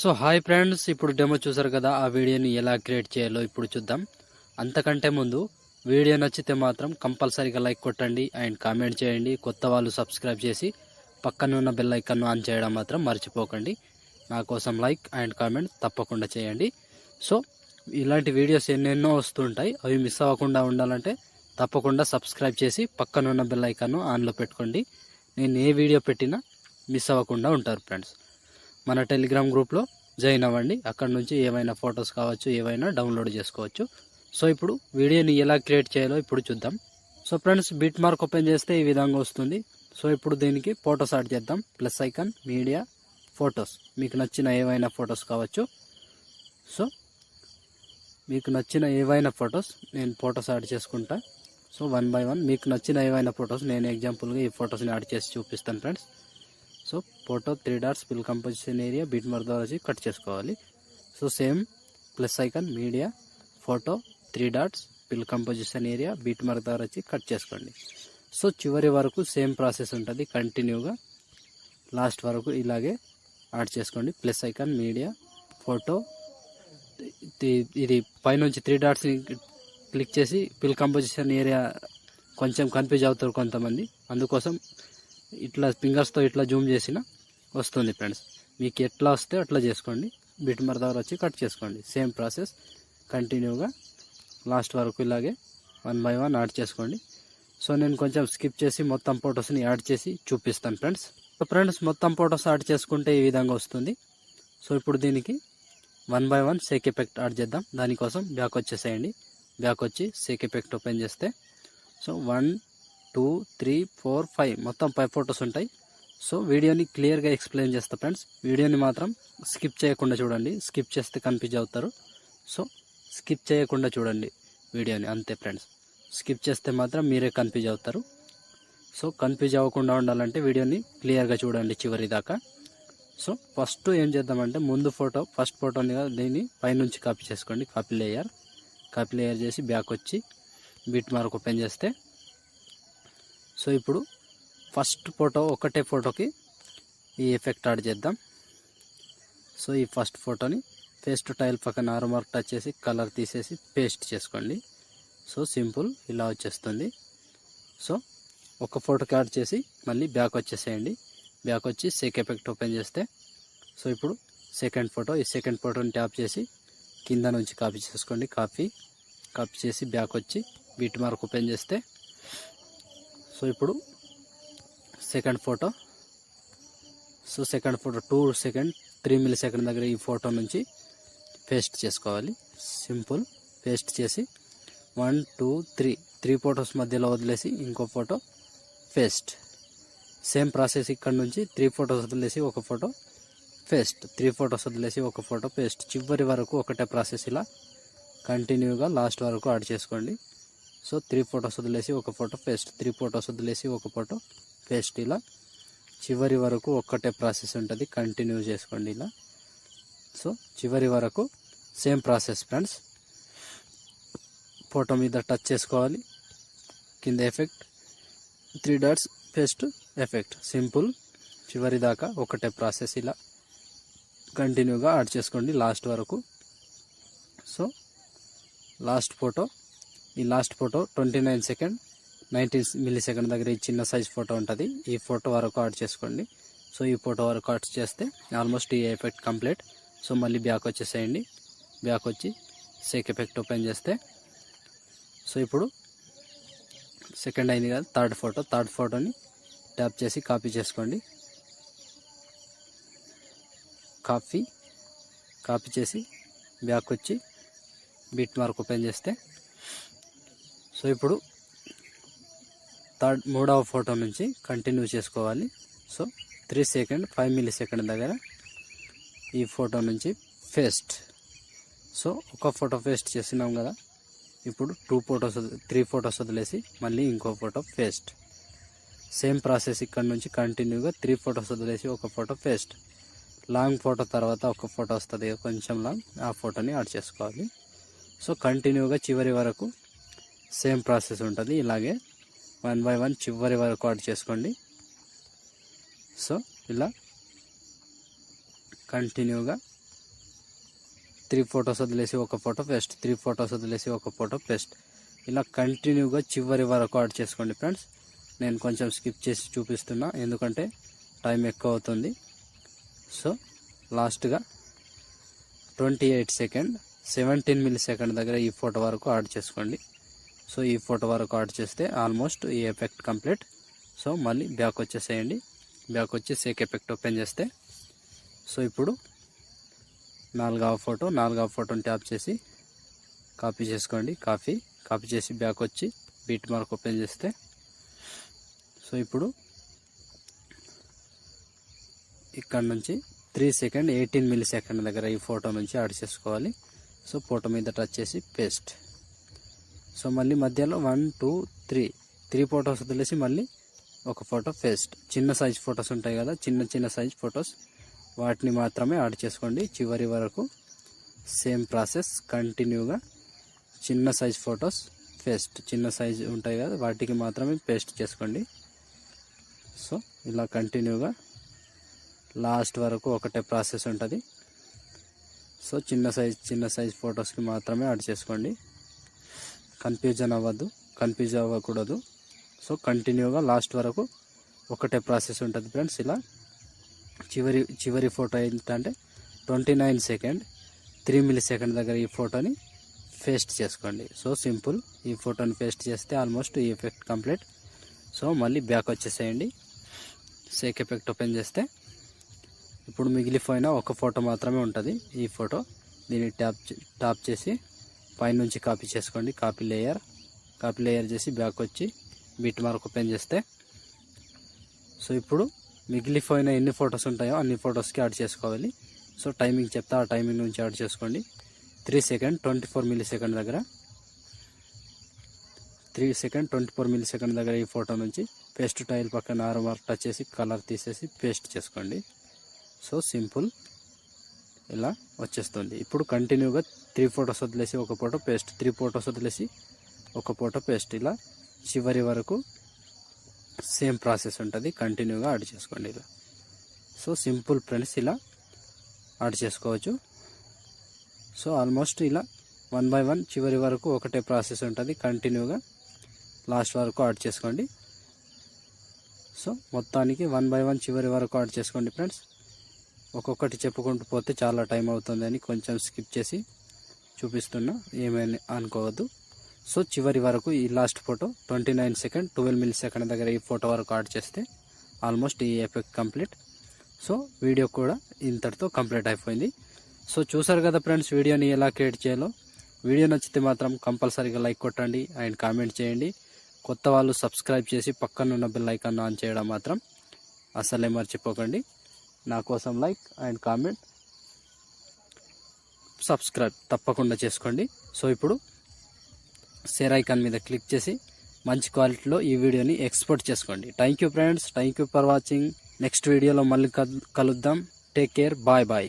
So hi friends, ఇప్పుడు demo చూసారు కదా. ఆ వీడియోని ఎలా క్రియేట్ చేయాలో ఇప్పుడు చూద్దాం. అంతకంటే ముందు వీడియో నచ్చితే మాత్రం కంపల్సరీగా లైక్ కొట్టండి అండ్ కామెంట్ చేయండి. కొత్త వాళ్ళు సబ్స్క్రైబ్ చేసి పక్కన ఉన్న బెల్ ఐకాన్ ఆన్ చేయడం మాత్రం మర్చిపోకండి. నా కోసం లైక్ అండ్ కామెంట్ తప్పకుండా చేయండి. సో ఇలాంటి వీడియోస్ ఎన్నెన్నో వస్తుంటాయి. అవి మిస్ అవ్వకుండా ఉండాలంటే తప్పకుండా సబ్స్క్రైబ్ చేసి పక్కన ఉన్న బెల్ ఐకాన్ ఆన్లో పెట్టుకోండి. నేను ఏ వీడియో పెట్టినా మిస్ అవ్వకుండా ఉంటారు ఫ్రెండ్స్. మన టెలిగ్రామ్ గ్రూప్లో జాయిన్ అవ్వండి. అక్కడ నుంచి ఏమైనా ఫొటోస్ కావచ్చు, ఏవైనా డౌన్లోడ్ చేసుకోవచ్చు. సో ఇప్పుడు వీడియోని ఎలా క్రియేట్ చేయాలో ఇప్పుడు చూద్దాం. So friends, bit mark open చేస్తే ఈ విధంగా వస్తుంది. సో ఇప్పుడు దీనికి ఫొటోస్ యాడ్ చేద్దాం. Plus icon, media, photos. మీకు నచ్చిన ఏవైనా ఫొటోస్ కావచ్చు. సో మీకు నచ్చిన ఏవైనా ఫొటోస్ నేను ఫొటోస్ యాడ్ చేసుకుంటా. సో 1 by 1 మీకు నచ్చిన ఏవైనా ఫొటోస్ నేను ఎగ్జాంపుల్గా ఈ ఫొటోస్ని యాడ్ చేసి చూపిస్తాను friends. So photo 3 dots fill composition area bit mark ద్వారా వచ్చి కట్ చేసుకోవాలి. So same plus icon, media, photo 3 dots fill composition area bit mark ద్వారా వచ్చి కట్ చేసుకోండి. సో చివరి వరకు సేమ్ ప్రాసెస్ ఉంటుంది. కంటిన్యూగా లాస్ట్ వరకు ఇలాగే యాడ్ చేసుకోండి. ప్లస్ ఐకాన్, మీడియా, ఫోటో, ఇది పైనుంచి 3 డాట్స్ని క్లిక్ చేసి ఫిల్ కంపోజిషన్ ఏరియా కొంచెం కన్ఫ్యూజ్ అవుతారు కొంతమంది. అందుకోసం ఇట్లా ఫింగర్స్తో ఇట్లా జూమ్ చేసిన వస్తుంది ఫ్రెండ్స్. మీకు ఎట్లా వస్తే అట్లా చేసుకోండి. బిట్ మార్క్ దగ్గర వచ్చి కట్ చేసుకోండి. సేమ్ ప్రాసెస్ కంటిన్యూగా లాస్ట్ వరకు ఇలాగే 1 by 1 యాడ్ చేసుకోండి. సో నేను కొంచెం స్కిప్ చేసి మొత్తం ఫొటోస్ని యాడ్ చేసి చూపిస్తాను ఫ్రెండ్స్. సో ఫ్రెండ్స్, మొత్తం ఫొటోస్ యాడ్ చేసుకుంటే ఈ విధంగా వస్తుంది. సో ఇప్పుడు దీనికి 1 by 1 షేక్ ఎఫెక్ట్ యాడ్ చేద్దాం. దానికోసం బ్యాక్ వచ్చేసేయండి. బ్యాక్ వచ్చి షేక్ ఎఫెక్ట్ ఓపెన్ చేస్తే సో 1 2 3 4 5 మొత్తం 5 ఫొటోస్ ఉంటాయి. సో వీడియోని క్లియర్గా ఎక్స్ప్లెయిన్ చేస్తా ఫ్రెండ్స్. వీడియోని మాత్రం స్కిప్ చేయకుండా చూడండి. స్కిప్ చేస్తే కన్ఫ్యూజ్ అవుతారు. సో స్కిప్ చేయకుండా చూడండి వీడియోని, అంతే ఫ్రెండ్స్. స్కిప్ చేస్తే మాత్రం మీరే కన్ఫ్యూజ్ అవుతారు. సో కన్ఫ్యూజ్ అవ్వకుండా ఉండాలంటే వీడియోని క్లియర్గా చూడండి చివరి దాకా. సో ఫస్ట్ ఏం చేద్దామంటే ముందు ఫస్ట్ ఫోటోని దీన్ని పైనుంచి కాపీ చేసుకోండి. కాపీ లేయర్ చేసి బ్యాక్ వచ్చి బిట్ మార్క్ ఓపెన్ చేస్తే సో ఇప్పుడు ఫస్ట్ ఫోటో ఒకటే ఫోటోకి ఈ ఎఫెక్ట్ యాడ్ చేద్దాం. సో ఈ ఫస్ట్ ఫోటోని పేస్ట్ టైల్ పక్కన ఆరో మార్క్ టచ్ చేసి కలర్ తీసేసి పేస్ట్ చేసుకోండి. సో సింపుల్ ఇలా వచ్చేస్తుంది. సో ఒక ఫోటోకి యాడ్ చేసి మళ్ళీ బ్యాక్ వచ్చేసేయండి. బ్యాక్ వచ్చి షేక్ ఎఫెక్ట్ ఓపెన్ చేస్తే సో ఇప్పుడు సెకండ్ ఫోటో, ఈ సెకండ్ ఫోటోని ట్యాప్ చేసి కింద నుంచి కాపీ చేసుకోండి. కాపీ చేసి బ్యాక్ వచ్చి బిట్ మార్క్ ఓపెన్ చేస్తే సో ఇప్పుడు second photo 2 second 3 milli second దగ్గర ఈ ఫోటో నుంచి పేస్ట్ చేసుకోవాలి. సింపుల్ పేస్ట్ చేసి 1 2 3 ఫొటోస్ మధ్యలో వదిలేసి ఇంకో ఫోటో పేస్ట్. సేమ్ ప్రాసెస్ ఇక్కడ నుంచి 3 ఫొటోస్ వదిలేసి ఒక ఫోటో పేస్ట్, 3 ఫొటోస్ వదిలేసి ఒక ఫోటో పేస్ట్. చివరి వరకు ఒకటే ప్రాసెస్ ఇలా కంటిన్యూగా లాస్ట్ వరకు యాడ్ చేసుకోండి. సో 3 ఫొటోస్ వదిలేసి ఒక ఫోటో పేస్ట్, 3 ఫొటోస్ వదిలేసి ఒక ఫోటో పేస్ట్. ఇలా చివరి వరకు ఒక్కటే ప్రాసెస్ ఉంటుంది. కంటిన్యూ చేసుకోండి ఇలా. సో చివరి వరకు సేమ్ ప్రాసెస్ ఫ్రెండ్స్. ఫోటో మీద టచ్ చేసుకోవాలి. కింద effect 3 dots paste effect. Simple చివరి దాకా ఒకటే ప్రాసెస్ ఇలా కంటిన్యూగా యాడ్ చేసుకోండి లాస్ట్ వరకు. సో లాస్ట్ ఫోటో, ఈ last photo 29 second 19 milli second దగ్గర ఈ చిన్న సైజ్ ఫోటో ఉంటుంది. ఈ ఫోటో వరకు యాడ్ చేసుకోండి. సో ఈ ఫోటో వరకు యాడ్ చేస్తే ఆల్మోస్ట్ ఈ ఎఫెక్ట్ కంప్లీట్. సో మళ్ళీ బ్యాక్ వచ్చేసేయండి. బ్యాక్ వచ్చి షేక్ ఎఫెక్ట్ ఓపెన్ చేస్తే సో ఇప్పుడు సెకండ్ అయింది కదా, థర్డ్ ఫోటోని ట్యాప్ చేసి కాపీ చేసుకోండి. కాపీ చేసి బ్యాక్ వచ్చి బిట్ మార్క్ ఓపెన్ చేస్తే సో ఇప్పుడు మూడవ ఫోటో నుంచి కంటిన్యూ చేసుకోవాలి. సో 3 సెకండ్ 5 మిల్లీ సెకండ్ దగ్గర ఈ ఫోటో నుంచి పేస్ట్. సో ఒక ఫోటో పేస్ట్ చేసినాం కదా, ఇప్పుడు 3 ఫొటోస్ వదిలేసి మళ్ళీ ఇంకో ఫోటో పేస్ట్. సేమ్ ప్రాసెస్ ఇక్కడ నుంచి కంటిన్యూగా 3 ఫొటోస్ వదిలేసి ఒక ఫోటో పేస్ట్. లాంగ్ ఫోటో తర్వాత ఒక ఫోటో వస్తుంది కొంచెం లాంగ్, ఆ ఫోటోని యాడ్ చేసుకోవాలి. సో కంటిన్యూగా చివరి వరకు సేమ్ ప్రాసెస్ ఉంటుంది. ఇలాగే 1 బై 1 చివరి వరకు యాడ్ చేసుకోండి. సో ఇలా కంటిన్యూగా 3 ఫొటోస్ వదిలేసి ఒక ఫోటో పేస్ట్, 3 ఫొటోస్ వదిలేసి ఒక ఫోటో పేస్ట్, ఇలా కంటిన్యూగా చివరి వరకు యాడ్ చేసుకోండి ఫ్రెండ్స్. నేను కొంచెం స్కిప్ చేసి చూపిస్తున్నా ఎందుకంటే టైం ఎక్కువ అవుతుంది. సో లాస్ట్గా 28 సెకండ్ 17 మిల్లీ సెకండ్ దగ్గర ఈ ఫోటో వరకు యాడ్ చేసుకోండి. సో ఈ ఫోటో వరకు యాడ్ చేస్తే ఆల్మోస్ట్ ఈ ఎఫెక్ట్ కంప్లీట్. సో మళ్ళీ బ్యాక్ వచ్చేసేయండి. బ్యాక్ వచ్చి సేక్ ఎఫెక్ట్ ఓపెన్ చేస్తే సో ఇప్పుడు 4వ ఫోటోని ట్యాప్ చేసి కాపీ చేసుకోండి. కాపీ చేసి బ్యాక్ వచ్చి బీట్ మార్క్ ఓపెన్ చేస్తే సో ఇప్పుడు ఇక్కడ నుంచి 3 సెకండ్ 18 మిల్లీ సెకండ్ దగ్గర ఈ ఫోటో నుంచి యాడ్ చేసుకోవాలి. సో ఫోటో మీద టచ్ చేసి పేస్ట్. సో మళ్ళీ మధ్యలో 1 2 3 ఫొటోస్ వదిలేసి మళ్ళీ ఒక ఫోటో పేస్ట్. చిన్న సైజ్ ఫొటోస్ ఉంటాయి కదా, చిన్న సైజ్ ఫొటోస్, వాటిని మాత్రమే యాడ్ చేసుకోండి చివరి వరకు. సేమ్ ప్రాసెస్ కంటిన్యూగా చిన్న సైజ్ ఫొటోస్ పేస్ట్, చిన్న సైజ్ ఉంటాయి కదా వాటికి మాత్రమే పేస్ట్ చేసుకోండి. సో ఇలా కంటిన్యూగా లాస్ట్ వరకు ఒకటే ప్రాసెస్ ఉంటుంది. సో చిన్న సైజ్ ఫొటోస్కి మాత్రమే యాడ్ చేసుకోండి. కన్ఫ్యూజ్ అవ్వకూడదు. సో కంటిన్యూగా లాస్ట్ వరకు ఒకటే ప్రాసెస్ ఉంటుంది ఫ్రెండ్స్. ఇలా చివరి ఫోటో ఏంటంటే 29 సెకండ్ 3 మిల్లీ సెకండ్ దగ్గర ఈ ఫోటోని పేస్ట్ చేసుకోండి. సో సింపుల్, ఈ ఫోటోని పేస్ట్ చేస్తే ఆల్మోస్ట్ ఈ ఎఫెక్ట్ కంప్లీట్. సో మళ్ళీ బ్యాక్ వచ్చేసేయండి. సేక్ ఎఫెక్ట్ ఓపెన్ చేస్తే ఇప్పుడు మిగిలిపోయిన ఒక ఫోటో మాత్రమే ఉంటుంది. ఈ ఫోటో దీన్ని ట్యాప్ చేసి పైనుంచి కాపీ చేసుకోండి. కాపీ లేయర్ చేసి బ్యాక్ వచ్చి బీట్ మార్క్ ఓపెన్ చేస్తే సో ఇప్పుడు మిగిలిపోయిన ఎన్ని ఫొటోస్ ఉంటాయో అన్ని ఫొటోస్కి యాడ్ చేసుకోవాలి. సో టైమింగ్ చెప్తా, ఆ టైమింగ్ నుంచి యాడ్ చేసుకోండి. 3 సెకండ్ 24 మిల్లీ సెకండ్ దగ్గర 3 సెకండ్ 24 మిల్లీ సెకండ్ దగ్గర ఈ ఫోటో నుంచి పేస్ట్ టైల్ పక్కన ఆరో మార్క్ టచ్ చేసి కలర్ తీసేసి పేస్ట్ చేసుకోండి. సో సింపుల్, ఇలా వచ్చేస్తుంది. ఇప్పుడు కంటిన్యూగా 3 ఫొటోస్ వదిలేసి ఒక ఫోటో పేస్ట్, 3 ఫొటోస్ వదిలేసి ఒక ఫోటో పేస్ట్, ఇలా చివరి వరకు సేమ్ ప్రాసెస్ ఉంటుంది. కంటిన్యూగా యాడ్ చేసుకోండి ఇలా. సో సింపుల్ ఫ్రెండ్స్, ఇలా యాడ్ చేసుకోవచ్చు. సో ఆల్మోస్ట్ ఇలా 1 బై 1 చివరి వరకు ఒకటే ప్రాసెస్ ఉంటుంది. కంటిన్యూగా లాస్ట్ వరకు యాడ్ చేసుకోండి. సో మొత్తానికి 1 బై 1 చివరి వరకు యాడ్ చేసుకోండి ఫ్రెండ్స్. ఒక్కొక్కటి చెప్పుకుంటూ పోతే చాలా టైం అవుతుందని కొంచెం స్కిప్ చేసి చూపిస్తున్నా, ఏమైనా అనుకోవద్దు. సో చివరి వరకు ఈ last photo 29 second 12 milli second దగ్గర ఈ ఫోటో వరకు యాడ్ చేస్తే ఆల్మోస్ట్ ఈ ఎఫెక్ట్ కంప్లీట్. సో వీడియో కూడా ఇంతటితో కంప్లీట్ అయిపోయింది. సో చూసారు కదా ఫ్రెండ్స్ వీడియోని ఎలా క్రియేట్ చేయాలో. వీడియో నచ్చితే మాత్రం కంపల్సరీగా లైక్ కొట్టండి అండ్ కామెంట్ చేయండి. కొత్త వాళ్ళు సబ్స్క్రైబ్ చేసి పక్కన ఉన్న బెల్ ఐకాన్ ఆన్ చేయడం మాత్రం అసలే మర్చిపోకండి. నా కోసం లైక్ అండ్ కామెంట్ సబ్స్క్రైబ్ తప్పకుండా చేసుకోండి. సో ఇప్పుడు షేర్ ఐకాన్ మీద క్లిక్ చేసి మంచి క్వాలిటీలో ఈ వీడియోని ఎక్స్పోర్ట్ చేసుకోండి. Thank you friends, thank you for watching. Next వీడియోలో మళ్ళీ కలుద్దాం. Take care, bye bye.